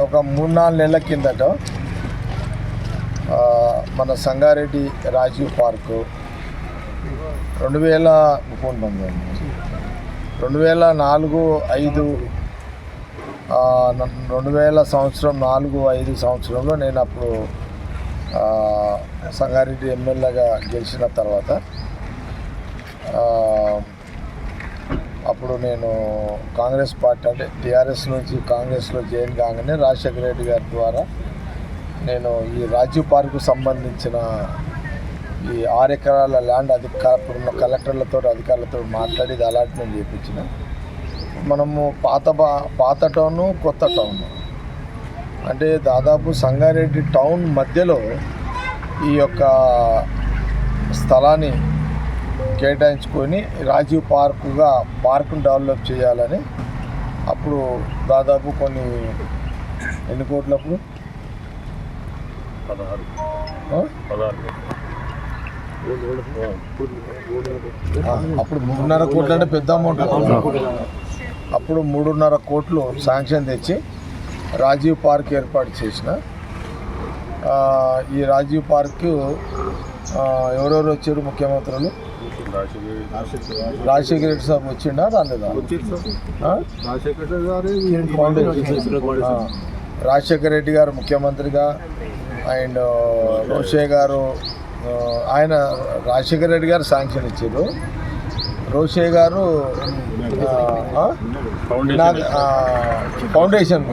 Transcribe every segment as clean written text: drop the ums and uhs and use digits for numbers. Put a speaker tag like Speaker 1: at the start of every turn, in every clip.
Speaker 1: ఒక 3-4 నెలల కిందట మన సంగారెడ్డి రాజీవ్ పార్కు 2004-5 2004-5 సంవత్సరంలో నేను అప్పుడు సంగారెడ్డి ఎమ్మెల్యేగా గెలిచిన తర్వాత అప్పుడు నేను కాంగ్రెస్ పార్టీ అంటే టీఆర్ఎస్ నుంచి కాంగ్రెస్లో జాయిన్ కాగానే రాజశేఖర రెడ్డి గారి ద్వారా నేను ఈ రాజీవ్ పార్కు సంబంధించిన ఈ 6 ఎకరాల ల్యాండ్ ఇప్పుడున్న కలెక్టర్లతో అధికారులతో మాట్లాడి ఇది అలాట్మెంట్ చేయించిన. మనము పాత టౌను కొత్త టౌన్ అంటే దాదాపు సంగారెడ్డి టౌన్ మధ్యలో ఈ యొక్క స్థలాన్ని కేటాయించుకొని రాజీవ్ పార్కును డెవలప్ చేయాలని అప్పుడు దాదాపు ఎన్ని కోట్లప్పుడు
Speaker 2: 16
Speaker 1: అప్పుడు 3.5 కోట్లు అంటే పెద్ద అమౌంట్. అప్పుడు 3.5 కోట్లు శాంక్షన్ తెచ్చి రాజీవ్ పార్క్ ఏర్పాటు చేసిన. ఈ రాజీవ్ పార్కు ఎవరెవరు వచ్చారు ముఖ్యమంత్రులు? రాజశేఖర రెడ్డి సాబ్ వచ్చిండా రాలేదా? రాజశేఖర రెడ్డి గారు ముఖ్యమంత్రిగా అండ్ రోషే గారు ఆయన రాజశేఖర రెడ్డి గారు శాంక్షన్ ఇచ్చారు. రోషే గారు ఫౌండేషన్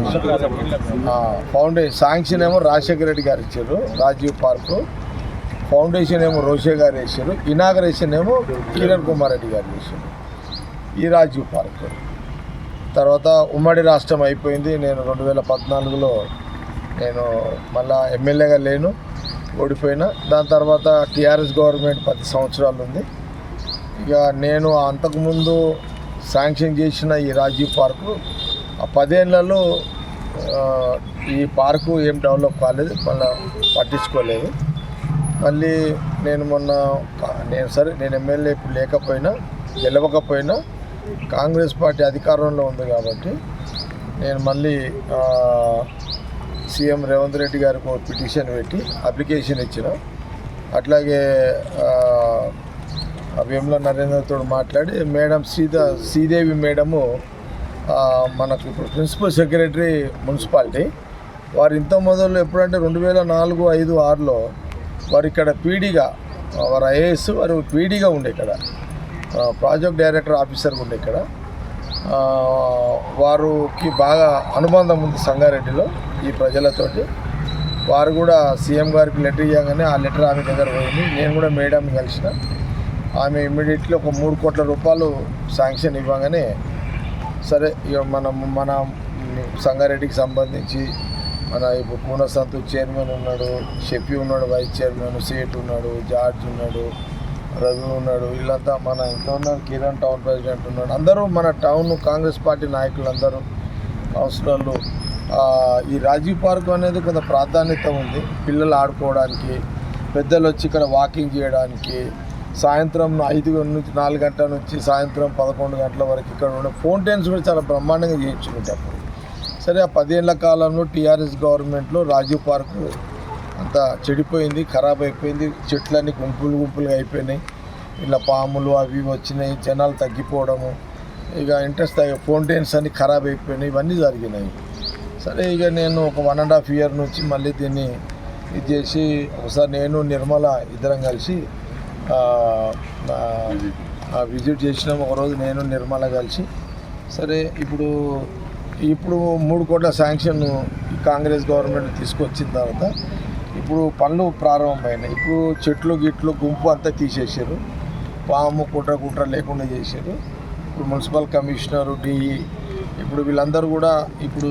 Speaker 1: శాంక్షన్ ఏమో రాజశేఖర రెడ్డి గారు ఇచ్చారు రాజీవ్ పార్కు. ఫౌండేషన్ ఏమో రోషే గారు వేసారు. ఇనాగరేషన్ ఏమో కిరణ్ కుమార్ రెడ్డి గారు చేశారు ఈ రాజీవ్ పార్క్. తర్వాత ఉమ్మడి రాష్ట్రం అయిపోయింది. నేను 2014లో నేను మళ్ళా ఎమ్మెల్యేగా లేను, ఓడిపోయినా. దాని తర్వాత టీఆర్ఎస్ గవర్నమెంట్ 10 సంవత్సరాలు ఉంది. ఇక నేను అంతకుముందు శాంక్షన్ చేసిన ఈ రాజీవ్ పార్కు 10 ఏళ్లలో ఈ పార్కు ఏం డెవలప్ కాలేదు, మళ్ళీ పట్టించుకోలేదు. మళ్ళీ నేను నేను ఎమ్మెల్యే ఇప్పుడు లేకపోయినా గెలవకపోయినా కాంగ్రెస్ పార్టీ అధికారంలో ఉంది కాబట్టి నేను మళ్ళీ సీఎం రేవంత్ రెడ్డి గారికి ఒక పిటిషన్ పెట్టి అప్లికేషన్ ఇచ్చిన. అట్లాగే వేముల నరేంద్రతో మాట్లాడి మేడం శ్రీదేవి మేడము మనకు ఇప్పుడు ప్రిన్సిపల్ సెక్రటరీ మున్సిపాలిటీ వారు ఇంత మొదలు ఎప్పుడంటే 2004-5-6లో వారు ఇక్కడ పీడీగా వారు ఐఏఎస్ వారు పీడీగా ఉండే ఇక్కడ ప్రాజెక్ట్ డైరెక్టర్ ఆఫీసర్గా ఉండే ఇక్కడ. వారికి బాగా అనుబంధం ఉంది సంగారెడ్డిలో ఈ ప్రజలతోటి. వారు కూడా సీఎం గారికి లెటర్ ఇవ్వగానే ఆ లెటర్ ఆమె దగ్గర పోయింది. నేను కూడా మేడంని కలిసిన. ఆమె ఇమ్మీడియట్లీ ఒక 3 కోట్ల రూపాయలు శాంక్షన్ ఇవ్వగానే సరే ఇక మన సంగారెడ్డికి సంబంధించి మన ఇప్పుడు పూన సంతోష్ చైర్మన్ ఉన్నాడు, షెఫీ ఉన్నాడు, వైస్ చైర్మన్, సేట్ ఉన్నాడు, జార్జ్ ఉన్నాడు, రవి ఉన్నాడు, వీళ్ళంతా మన ఇంకా ఉన్నారు, కిరణ్ టౌన్ ప్రెసిడెంట్ ఉన్నాడు. అందరూ మన టౌన్ కాంగ్రెస్ పార్టీ నాయకులు అందరూ కౌన్సిలర్లు. ఈ రాజీవ్ పార్క్ అనేది కొంత ప్రాధాన్యత ఉంది పిల్లలు ఆడుకోవడానికి, పెద్దలు వచ్చి ఇక్కడ వాకింగ్ చేయడానికి. సాయంత్రం 4 గంటల నుంచి సాయంత్రం 11 గంటల వరకు ఇక్కడ ఉండే ఫౌంటైన్స్ కూడా చాలా బ్రహ్మాండంగా చేయించుకుంటారు. సరే ఆ 10 ఏళ్ల కాలంలో టీఆర్ఎస్ గవర్నమెంట్లో రాజీవ్ పార్కు అంతా చెడిపోయింది, ఖరాబ్ అయిపోయింది. చెట్లన్నీ గుంపులుగా అయిపోయినాయి. ఇలా పాములు అవి వచ్చినాయి, జనాలు తగ్గిపోవడము, ఇక ఇంట్రెస్ట్ ఫౌంటైన్స్ అన్నీ ఖరాబ్ అయిపోయినాయి, ఇవన్నీ జరిగినాయి. సరే ఇక నేను ఒక 1.5 ఇయర్ నుంచి మళ్ళీ దీన్ని ఇది చేసి ఒకసారి నేను నిర్మల ఇద్దరం కలిసి విజిట్ చేసినాం. ఒకరోజు నేను నిర్మల కలిసి సరే ఇప్పుడు 3 కోట్ల శాంక్షన్ కాంగ్రెస్ గవర్నమెంట్ తీసుకొచ్చిన తర్వాత ఇప్పుడు పనులు ప్రారంభమైనాయి. ఇప్పుడు చెట్లు గుంపు అంతా తీసేసారు, పాము కుట్ర లేకుండా చేశారు. ఇప్పుడు మున్సిపల్ కమిషనరు, డిఈ ఇప్పుడు వీళ్ళందరూ కూడా ఇప్పుడు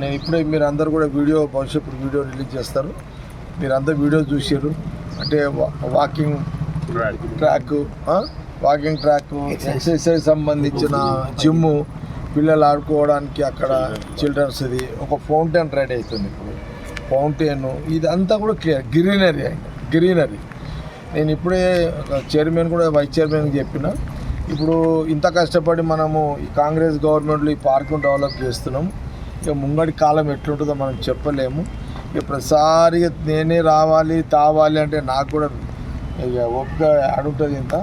Speaker 1: నేను ఇప్పుడే మీరందరూ కూడా భవిష్యత్తు వీడియో రిలీజ్ చేస్తారు. మీరందరూ వీడియో చూసారు. అంటే వాకింగ్ ట్రాక్ ఎక్సర్సైజ్ సంబంధించిన జిమ్ము, పిల్లలు ఆడుకోవడానికి అక్కడ చిల్డ్రన్స్ది ఒక ఫౌంటైన్ రెడీ అవుతుంది. ఇప్పుడు ఫౌంటైన్ ఇదంతా కూడా క్లియర్ గ్రీనరీ. నేను ఇప్పుడే చైర్మన్ కూడా వైస్ చైర్మన్కి చెప్పిన. ఇప్పుడు ఇంత కష్టపడి మనము ఈ కాంగ్రెస్ గవర్నమెంట్లో ఈ పార్కును డెవలప్ చేస్తున్నాం. ఇక ముంగడి కాలం ఎట్లుంటుందో మనం చెప్పలేము. ఇక ప్రతిసారి నేనే రావాలి తావాలి అంటే నాకు కూడా ఇక ఒక్క అడుగుతుంది ఇంత.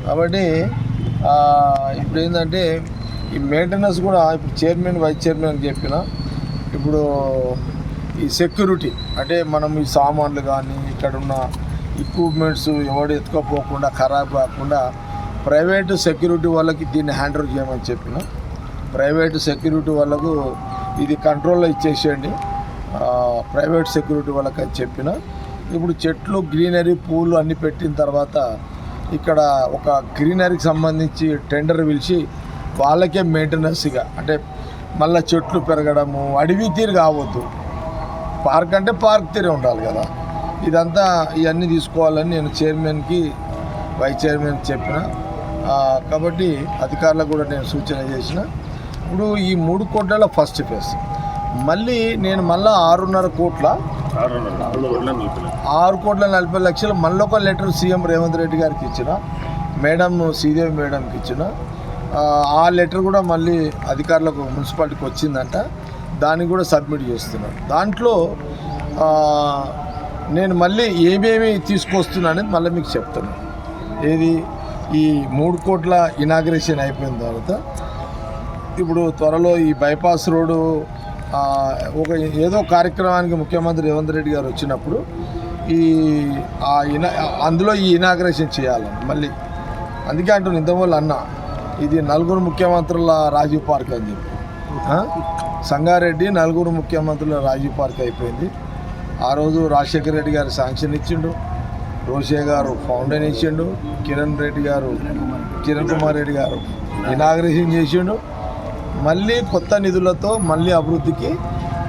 Speaker 1: కాబట్టి ఇప్పుడు ఏంటంటే ఈ మెయింటెనెన్స్ కూడా ఇప్పుడు చైర్మన్ వైస్ చైర్మన్ చెప్పిన ఇప్పుడు ఈ సెక్యూరిటీ అంటే మనం ఈ సామాన్లు కానీ ఇక్కడ ఉన్న ఎక్విప్మెంట్స్ ఎవడు ఎత్తుకపోకుండా ఖరాబ్ కాకుండా ప్రైవేటు సెక్యూరిటీ వాళ్ళకి దీన్ని హ్యాండ్ చేయమని చెప్పిన. ప్రైవేటు సెక్యూరిటీ వాళ్ళకు ఇది కంట్రోల్లో ఇచ్చేసేయండి ప్రైవేట్ సెక్యూరిటీ వాళ్ళకి అని చెప్పిన. ఇప్పుడు చెట్లు గ్రీనరీ పూలు అన్నీ పెట్టిన తర్వాత ఇక్కడ ఒక గ్రీనరీకి సంబంధించి టెండర్ పిలిచి వాళ్ళకే మెయింటెనెన్స్గా అంటే మళ్ళీ చెట్లు పెరగడము అడవి తీరు కావద్దు, పార్క్ అంటే పార్క్ తీరే ఉండాలి కదా. ఇదంతా ఇవన్నీ తీసుకోవాలని నేను చైర్మన్కి వైస్ చైర్మన్కి చెప్పిన. కాబట్టి అధికారులకు కూడా నేను సూచన చేసిన. ఇప్పుడు ఈ 3 కోట్ల ఫస్ట్ ఫేజ్ మళ్ళీ నేను 6.5 కోట్ల 6,40,00,000 మళ్ళీ ఒక లెటర్ సీఎం రేవంత్ రెడ్డి గారికి ఇచ్చిన, మేడం శ్రీదేవి మేడంకి ఇచ్చిన. ఆ లెటర్ కూడా మళ్ళీ అధికారులకు మున్సిపాలిటీకి వచ్చిందంట, దాన్ని కూడా సబ్మిట్ చేస్తున్నాను. దాంట్లో నేను మళ్ళీ ఏమేమి తీసుకొస్తున్నా అనేది మళ్ళీ మీకు చెప్తున్నాను. ఏది ఈ 3 కోట్ల ఇనాగ్రేషన్ అయిపోయిన తర్వాత ఇప్పుడు త్వరలో ఈ బైపాస్ రోడ్డు ఒక ఏదో కార్యక్రమానికి ముఖ్యమంత్రి రేవంత్ రెడ్డి గారు వచ్చినప్పుడు అందులో ఈ ఇనాగ్రేషన్ చేయాలని మళ్ళీ అందుకే అంటున్నాను. ఇంతవల్ల అన్న ఇది 4 ముఖ్యమంత్రుల రాజీవ్ పార్క్ అని చెప్పి సంగారెడ్డి 4 ముఖ్యమంత్రుల రాజీవ్ పార్క్ అయిపోయింది. ఆ రోజు రాజశేఖర రెడ్డి గారు శాంక్షన్ ఇచ్చిండు, రోషే గారు ఫౌండైన్ ఇచ్చిండు, కిరణ్ కుమార్ రెడ్డి గారు ఇనాగ్రేషన్ చేసిండు. మళ్ళీ కొత్త నిధులతో మళ్ళీ అభివృద్ధికి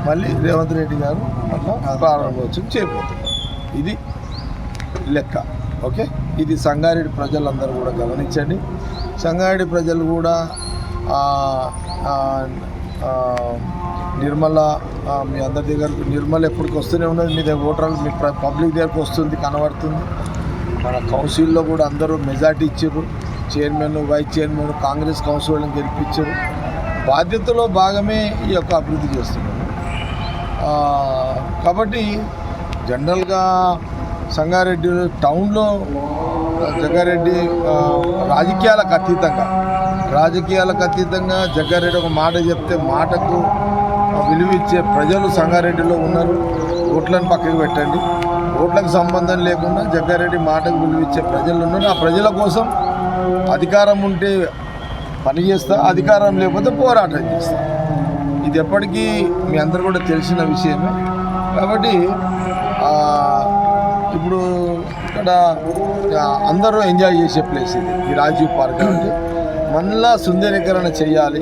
Speaker 1: మళ్ళీ రేవంత్ రెడ్డి గారు అట్లా ప్రారంభోత్సవం చేయబోతున్నారు. ఇది లెక్క. ఓకే, ఇది సంగారెడ్డి ప్రజలందరూ కూడా గమనించండి. సంగారెడ్డి ప్రజలు కూడా నిర్మల మీ అందరి దగ్గరకు నిర్మల ఎప్పటికి వస్తూనే ఉన్నది. మీ దగ్గర ఓటర్లు మీ పబ్లిక్ దగ్గరకు వస్తుంది, కనబడుతుంది. మన కౌన్సిల్లో కూడా అందరూ మెజార్టీ ఇచ్చారు. చైర్మన్ వైస్ చైర్మన్ కాంగ్రెస్ కౌన్సిల్ని గెలిపించారు. బాధ్యతలో భాగమే ఈ యొక్క అభివృద్ధి చేస్తున్నాము. కాబట్టి జనరల్గా సంగారెడ్డి టౌన్లో జగ్గారెడ్డి రాజకీయాలకు అతీతంగా జగ్గారెడ్డి ఒక మాట చెప్తే మాటకు విలువిచ్చే ప్రజలు సంగారెడ్డిలో ఉన్నారు. ఓట్లను పక్కకు పెట్టండి, ఓట్లకు సంబంధం లేకుండా జగ్గారెడ్డి మాటకు విలువిచ్చే ప్రజలు ఉన్నారు. ఆ ప్రజల కోసం అధికారం ఉంటే పని చేస్తా, అధికారం లేకపోతే పోరాటం చేస్తా. ఇది ఎప్పటికీ మీ అందరూ కూడా తెలిసిన విషయమే. కాబట్టి ఇప్పుడు ఇక్కడ అందరూ ఎంజాయ్ చేసే ప్లేస్ ఇది, ఈ రాజీవ్ పార్క్. అంటే మళ్ళా సుందరీకరణ చేయాలి,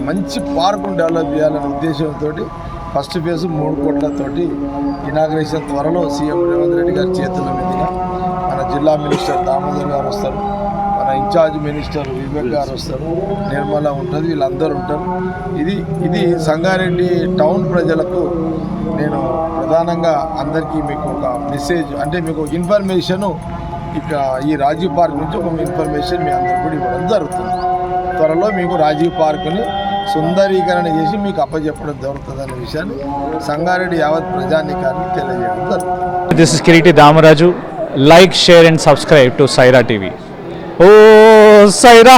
Speaker 1: మంచి పార్కును డెవలప్ చేయాలనే ఉద్దేశంతో ఫస్ట్ ఫేజ్ 3 కోట్లతోటి ఇనాగ్రేషన్ త్వరలో సీఎం రేవంత్ రెడ్డి గారి చేతుల మీదుగా మన జిల్లా మినిస్టర్ దామోదర్ గారు వస్తారు, మన ఇన్ఛార్జ్ మినిస్టర్ వివేక్ గారు వస్తారు, నిర్మల ఉంటుంది, వీళ్ళందరూ ఉంటారు. ఇది సంగారెడ్డి టౌన్ ప్రజలకు నేను ప్రధానంగా అందరికీ మీకు ఒక మెసేజ్ అంటే మీకు ఇన్ఫర్మేషను ఇక ఈ రాజీవ్ పార్క్ నుంచి ఒక ఇన్ఫర్మేషన్ మీ అందరికీ కూడా ఇవ్వడం జరుగుతుంది. త్వరలో మీకు రాజీవ్ పార్కుని సుందరీకరణ చేసి మీకు అప్పచెప్పడం జరుగుతుందనే విషయాన్ని సంగారెడ్డి యావత్ ప్రజానీకాన్ని తెలియజేయడం జరుగుతుంది.
Speaker 2: This is Kireeti Damaraju. Like, share and subscribe to Saira TV. ఓ సైరా.